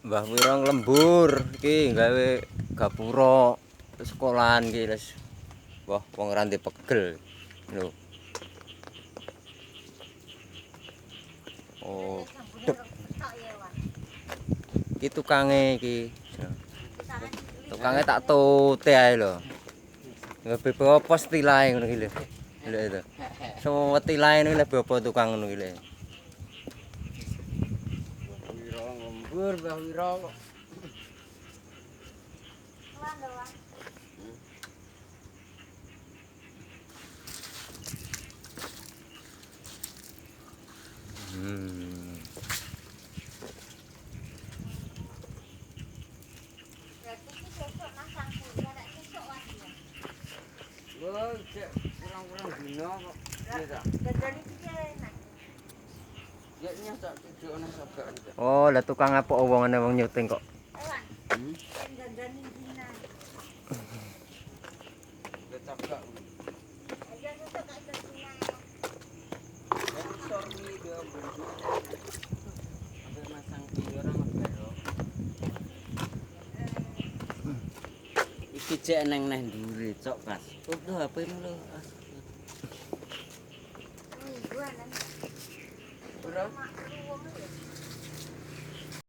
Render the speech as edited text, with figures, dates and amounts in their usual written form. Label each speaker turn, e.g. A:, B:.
A: Mbah Wirong lembur iki gawe gapura sekolahan iki wis. Wah, wong rante pegel. Lho. Oh, dep. Iki tukange iki. Tukange tak tote ae lho. Lebih apa stilahe ngono iki lho. Lho itu. Semua tilahe niku lebih apa tukang ngono iki lho.
B: Wirong lembur, Mbah Wirong.
A: Hmm.
B: Wah, cek kurang-kurang dino kok. Iya tak? Ya nyasak tujuh ana sabakan.
A: Oh, lah tukang apa wongane wong nyuting kok.
B: Kecakak. Dan sorry dia bentuk. Ambil masang video orang ngabero. Iki cek neng neh ndure cok Kas. Tutup HP-mu lho. Berapa?